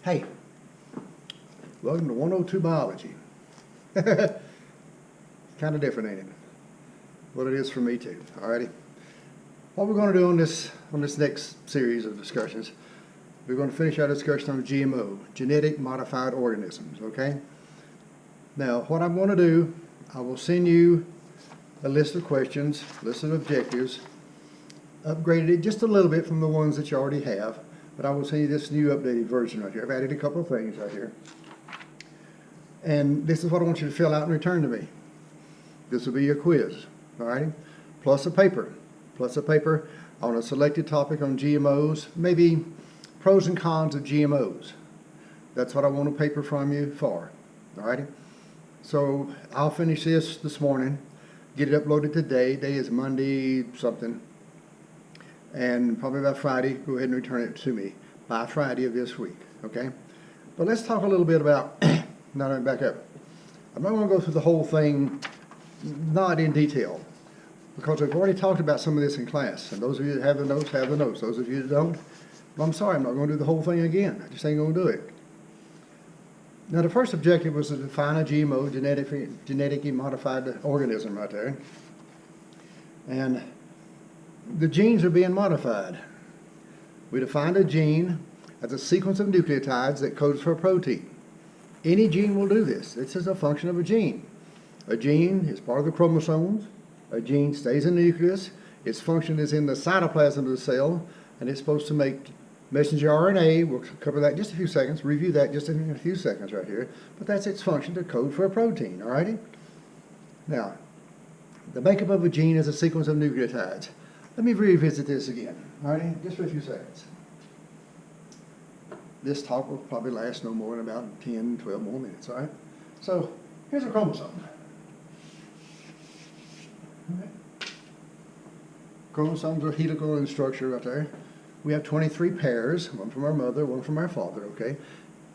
Hey, welcome to 102 Biology. Kind of different, ain't it? Well, it is for me too. Alrighty. What we're going to do on this next series of discussions, we're going to finish our discussion on GMO, genetic modified organisms. Okay. Now, what I'm going to do, I will send you a list of questions, list of objectives, upgraded it just a little bit from the ones that you already have. But I will send you this new updated version right here. I've added a couple of things right here. And this is what I want you to fill out and return to me. This will be your quiz, all right? Plus a paper on a selected topic on GMOs, maybe pros and cons of GMOs. That's what I want a paper from you for, all righty? So I'll finish this morning, get it uploaded today. Day is Monday something. And probably by Friday, go ahead and return it to me by Friday of this week, okay? But let's talk a little bit about, now let me back up. I'm not going to go through the whole thing, not in detail, because we've already talked about some of this in class. And those of you that have the notes, have the notes. Those of you that don't, well, I'm sorry, I'm not going to do the whole thing again. I just ain't going to do it. Now, the first objective was to define a GMO, genetically modified organism right there. And the genes are being modified. We defined a gene as a sequence of nucleotides that codes for a protein. Any gene will do this. This is a function of a gene. A gene is part of the chromosomes. A gene stays in the nucleus. Its function is in the cytoplasm of the cell, and it's supposed to make messenger RNA. We'll cover that in just a few seconds, review that just in a few seconds right here. But that's its function, to code for a protein, all righty? Now, the makeup of a gene is a sequence of nucleotides. Let me revisit this again, all right, just for a few seconds. This talk will probably last no more than about 10, 12 more minutes, all right? So, here's a chromosome. All right. Chromosomes are helical in structure right there. We have 23 pairs, one from our mother, one from our father, okay?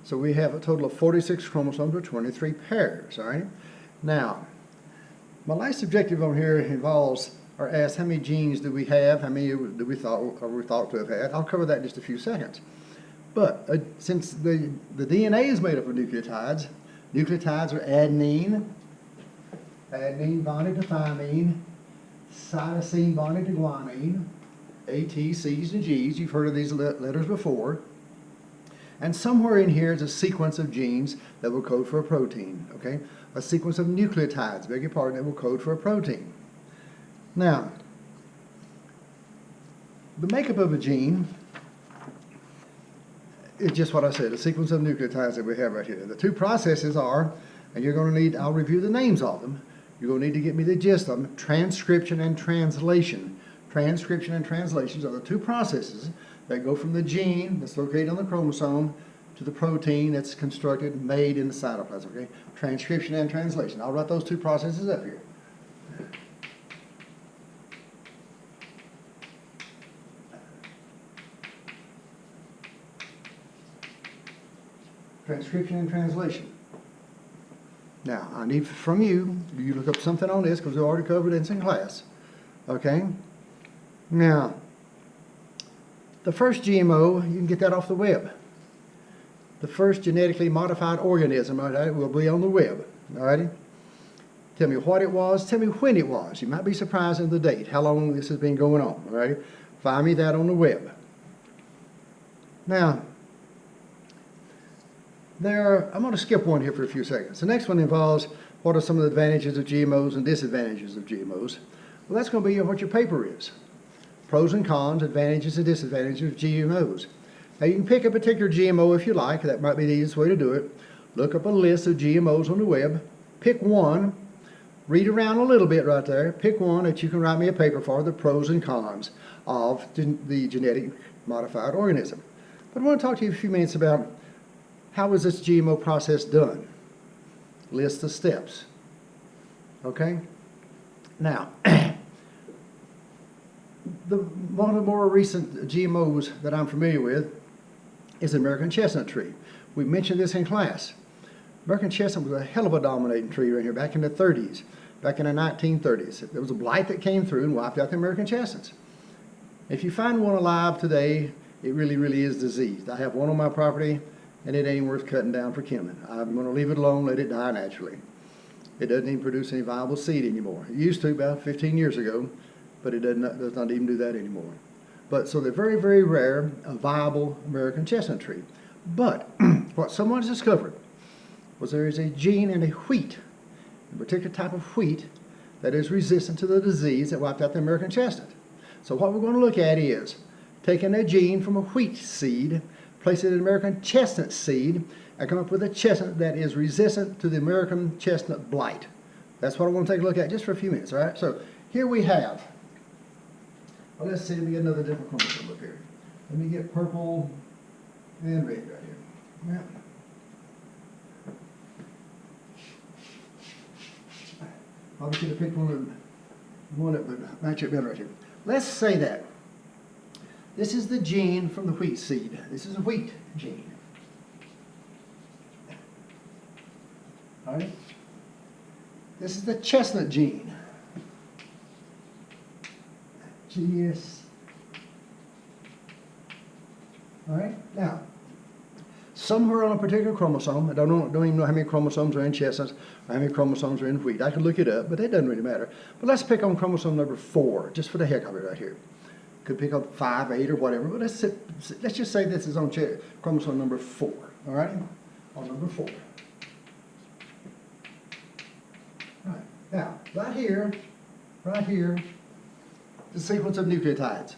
So we have a total of 46 chromosomes with 23 pairs, all right? Now, my last objective on here involves or asked how many genes do we have, how many do we thought to have had. I'll cover that in just a few seconds. But since the DNA is made up of nucleotides, nucleotides are adenine bonded to thymine, cytosine bonded to guanine, A, T, C's, and G's. You've heard of these letters before. And somewhere in here is a sequence of genes that will code for a protein, okay? A sequence of nucleotides, beg your pardon, that will code for a protein. Now, the makeup of a gene is just what I said, a sequence of nucleotides that we have right here. The two processes are, and you're going to need, I'll review the names of them. You're going to need to get me the gist of them, transcription and translation. Transcription and translations are the two processes that go from the gene that's located on the chromosome to the protein that's constructed, made in the cytoplasm, okay? Transcription and translation. I'll write those two processes up here. Transcription and translation. Now, I need from you look up something on this because we already covered this in class. Okay? Now, the first GMO, you can get that off the web. The first genetically modified organism, all right, will be on the web. All righty? Tell me what it was, tell me when it was. You might be surprised at the date, how long this has been going on. All righty? Find me that on the web. Now, I'm going to skip one here for a few seconds. The next one involves what are some of the advantages of GMOs and disadvantages of GMOs. Well, that's going to be what your paper is. Pros and cons, advantages and disadvantages of GMOs. Now, you can pick a particular GMO if you like. That might be the easiest way to do it. Look up a list of GMOs on the web. Pick one. Read around a little bit right there. Pick one that you can write me a paper for, the pros and cons of the genetic modified organism. But I want to talk to you a few minutes about how is this GMO process done? List the steps. Okay? Now, one of the more recent GMOs that I'm familiar with is the American chestnut tree. We mentioned this in class. American chestnut was a hell of a dominating tree right here back in the 30s, back in the 1930s. There was a blight that came through and wiped out the American chestnuts. If you find one alive today, it really, really is diseased. I have one on my property. and it ain't worth cutting down for killing. I'm going to leave it alone, let it die naturally. It doesn't even produce any viable seed anymore. It used to about 15 years ago, but it does not even do that anymore. But so they're very, very rare, a viable American chestnut tree. But what someone has discovered was there is a gene in a wheat, a particular type of wheat, that is resistant to the disease that wiped out the American chestnut. So what we're going to look at is taking a gene from a wheat seed, place it in American chestnut seed, and come up with a chestnut that is resistant to the American chestnut blight. That's what I want to take a look at just for a few minutes, all right? So here we have, well, let's see, let me get another different chromosome up here. Let me get purple and red right here. Yeah. Probably should have picked one that would match it better right here. Let's say that this is the gene from the wheat seed. This is a wheat gene. All right. This is the chestnut gene. GS. All right. Now, somewhere on a particular chromosome, I don't even know how many chromosomes are in chestnuts or how many chromosomes are in wheat. I could look it up, but that doesn't really matter. But let's pick on chromosome number 4, just for the heck of it right here. Could pick up 5, 8, or whatever, but let's just say this is on chromosome number 4, all right? On number 4. All right. Now, right here, the sequence of nucleotides.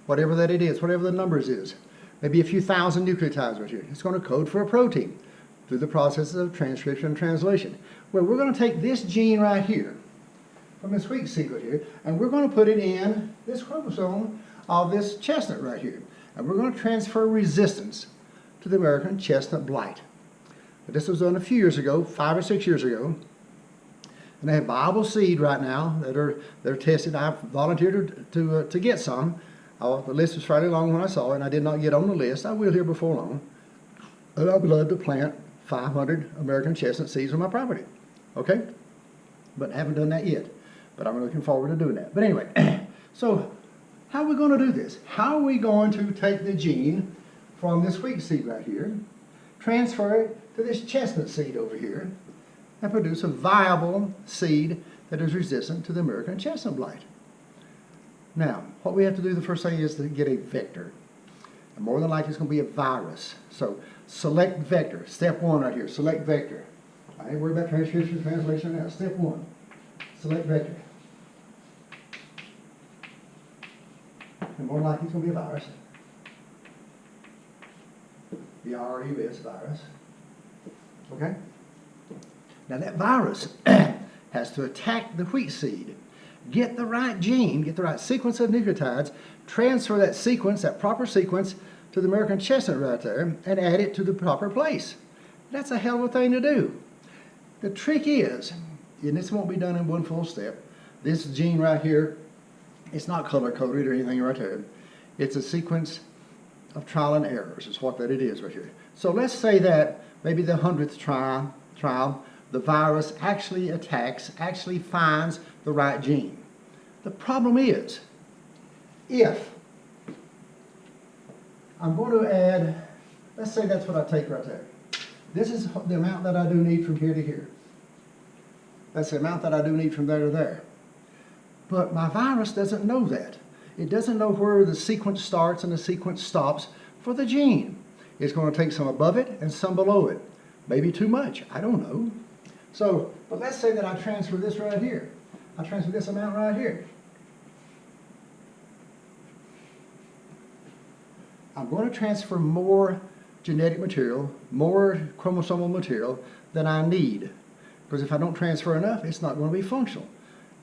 Whatever that it is, whatever the numbers is. Maybe a few thousand nucleotides right here. It's going to code for a protein through the processes of transcription and translation. Well, we're going to take this gene right here, from this wheat seed right here, and we're going to put it in this chromosome of this chestnut right here. And we're going to transfer resistance to the American chestnut blight. But this was done a few years ago, 5 or 6 years ago. And they have viable seed right now that are tested. I volunteered to get some. The list was fairly long when I saw it, and I did not get on the list. I will here before long. And I would love to plant 500 American chestnut seeds on my property. Okay? But I haven't done that yet. But I'm looking forward to doing that. But anyway, so how are we going to do this? How are we going to take the gene from this wheat seed right here, transfer it to this chestnut seed over here, and produce a viable seed that is resistant to the American chestnut blight? Now, what we have to do, the first thing is to get a vector. And more than likely it's going to be a virus. So select vector. Step 1 right here, select vector. I ain't worried about transcription and translation now. Step 1, select vector. And more than likely it's going to be a virus. VRUS, virus. Okay? Now that virus has to attack the wheat seed, get the right gene, get the right sequence of nucleotides, transfer that sequence, that proper sequence, to the American chestnut right there, and add it to the proper place. That's a hell of a thing to do. The trick is, and this won't be done in one full step, this gene right here, it's not color-coded or anything right there. It's a sequence of trial and errors is what that it is right here. So let's say that maybe the 100th trial, the virus actually attacks, actually finds the right gene. The problem is, if I'm going to add, let's say that's what I take right there. This is the amount that I do need from here to here. That's the amount that I do need from there to there. But my virus doesn't know that. It doesn't know where the sequence starts and the sequence stops for the gene. It's going to take some above it and some below it. Maybe too much. I don't know. So, but let's say that I transfer this right here. I transfer this amount right here. I'm going to transfer more genetic material, more chromosomal material than I need. Because if I don't transfer enough, it's not going to be functional.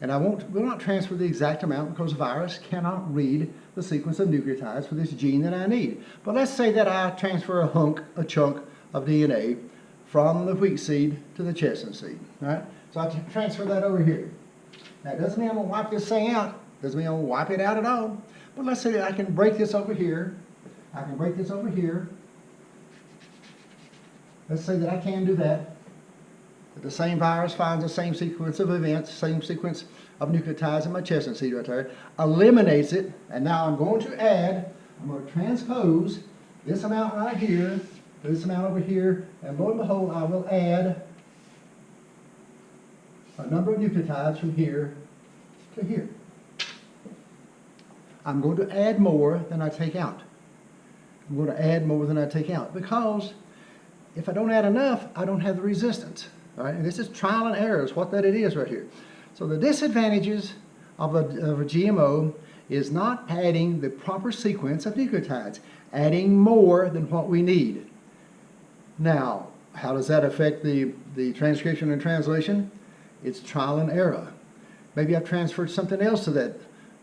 And will not transfer the exact amount because the virus cannot read the sequence of nucleotides for this gene that I need. But let's say that I transfer a chunk of DNA from the wheat seed to the chestnut seed. All right? So I transfer that over here. Now, it doesn't mean I'm going to wipe this thing out. It doesn't mean I'm going to wipe it out at all. But let's say that I can break this over here. I can break this over here. Let's say that I can do that. That the same virus finds the same sequence of events, same sequence of nucleotides in my chestnut seed right there, eliminates it, and now I'm going to transpose this amount right here this amount over here, and lo and behold, I will add a number of nucleotides from here to here. I'm going to add more than I take out. I'm going to add more than I take out, because if I don't add enough, I don't have the resistance. All right? And this is trial and error is what that it is right here. So the disadvantages of a GMO is not adding the proper sequence of nucleotides, adding more than what we need. Now, how does that affect the transcription and translation? It's trial and error. Maybe I've transferred something else to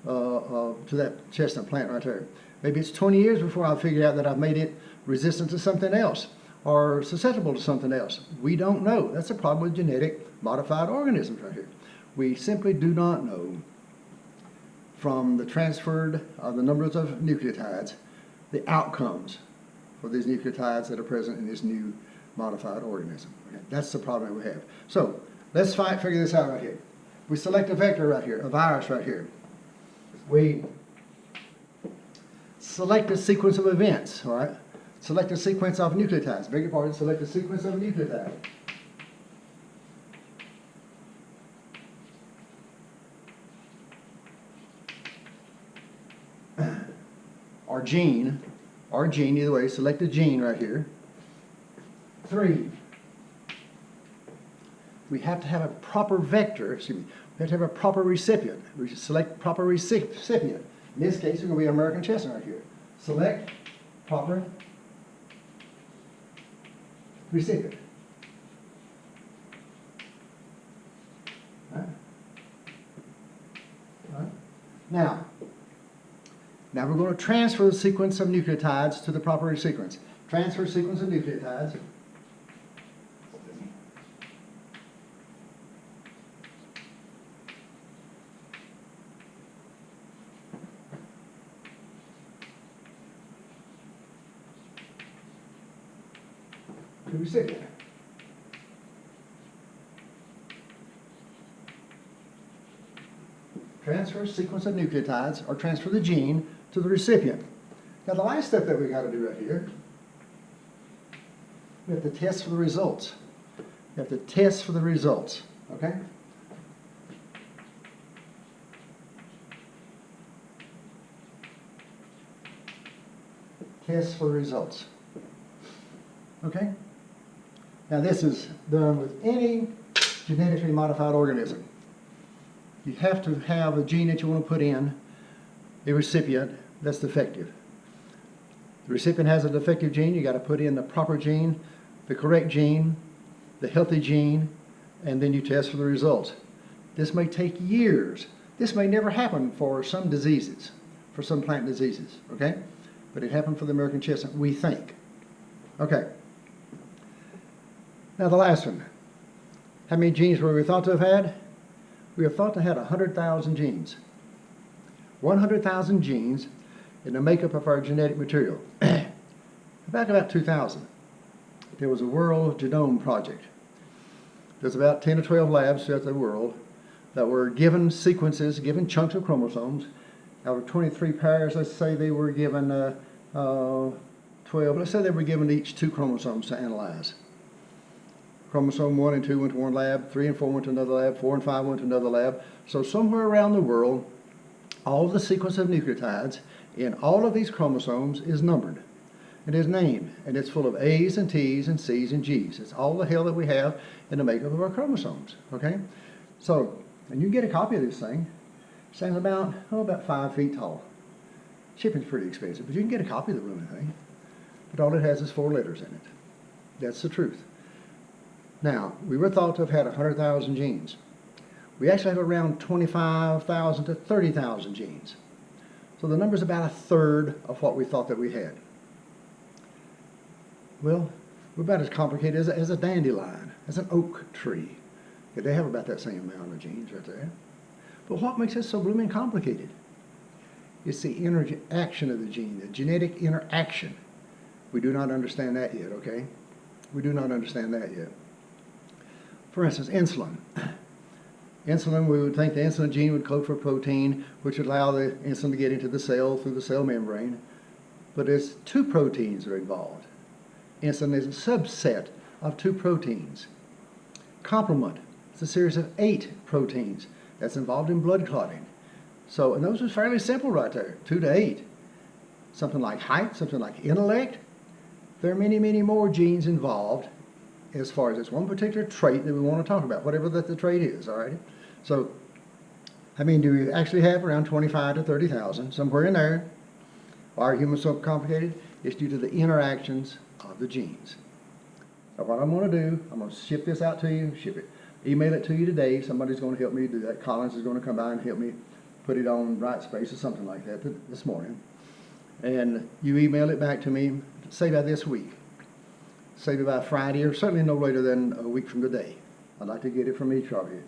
that chestnut plant right there. Maybe it's 20 years before I figure out that I've made it resistant to something else or susceptible to something else. We don't know. That's the problem with genetic modified organisms right here. We simply do not know from the transferred the numbers of nucleotides, the outcomes for these nucleotides that are present in this new modified organism. Okay? That's the problem that we have. So let's figure this out right here. We select a vector right here, a virus right here. We select a sequence of events, all right? Select a sequence of nucleotides. Beg your pardon, select a sequence of nucleotides. Or gene, either way, select a gene right here. 3. We have to have a proper vector, excuse me, we have to have a proper recipient. We should select proper recipient. In this case, it's going to be an American chestnut right here. Select proper recipient. All right. All right. Now we're going to transfer the sequence of nucleotides to the proper sequence. Transfer sequence of nucleotides. To recipient. Transfer sequence of nucleotides, or transfer the gene to the recipient. Now the last step that we got to do right here, we have to test for the results. We have to test for the results, okay? Test for the results. Okay? Now this is done with any genetically modified organism. You have to have a gene that you want to put in a recipient that's defective. The recipient has a defective gene, you got to put in the proper gene, the correct gene, the healthy gene, and then you test for the results. This may take years. This may never happen for some diseases, for some plant diseases, okay? But it happened for the American chestnut, we think. Okay. Now the last one. How many genes were we thought to have had? We are thought to have 100,000 genes. 100,000 genes in the makeup of our genetic material. Back about 2000, there was a World Genome Project. There's about 10 or 12 labs throughout the world that were given sequences, given chunks of chromosomes. Out of 23 pairs, let's say they were given 12. Let's say they were given each 2 chromosomes to analyze. Chromosome 1 and 2 went to one lab, 3 and 4 went to another lab, 4 and 5 went to another lab. So somewhere around the world, all the sequence of nucleotides in all of these chromosomes is numbered. It is named, and it's full of A's and T's and C's and G's. It's all the hell that we have in the makeup of our chromosomes, okay? So, and you can get a copy of this thing. It stands about 5 feet tall. Shipping's pretty expensive, but you can get a copy of the blooming thing. But all it has is 4 letters in it. That's the truth. Now, we were thought to have had 100,000 genes. We actually have around 25,000 to 30,000 genes. So the number's about 1/3 of what we thought that we had. Well, we're about as complicated as a dandelion, as an oak tree. Okay, they have about that same amount of genes right there. But what makes it so blooming complicated? It's the interaction of the gene, the genetic interaction. We do not understand that yet, okay? We do not understand that yet. For instance, insulin. Insulin, we would think the insulin gene would code for protein, which would allow the insulin to get into the cell through the cell membrane. But there's 2 proteins that are involved. Insulin is a subset of 2 proteins. Complement is a series of 8 proteins that's involved in blood clotting. So, and those are fairly simple right there, 2 to 8. Something like height, something like intellect. There are many, many more genes involved as far as this one particular trait that we want to talk about, whatever that the trait is, all right? So, I mean, do we actually have around 25 to 30,000, somewhere in there? Why are humans so complicated? It's due to the interactions of the genes. So what I'm going to do, I'm going to ship this out to you, email it to you today. Somebody's going to help me do that. Collins is going to come by and help me put it on Writespace or something like that this morning. And you email it back to me, say by this week. Say by Friday, or certainly no later than a week from today. I'd like to get it from each of you.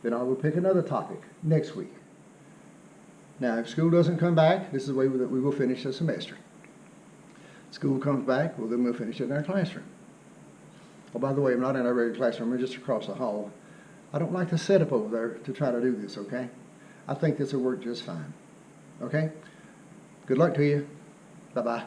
Then I will pick another topic next week. Now, if school doesn't come back, this is the way that we will finish the semester. School comes back, well, then we'll finish it in our classroom. Oh, by the way, I'm not in our regular classroom, we're just across the hall. I don't like the setup over there to try to do this, okay? I think this will work just fine. Okay? Good luck to you. Bye-bye.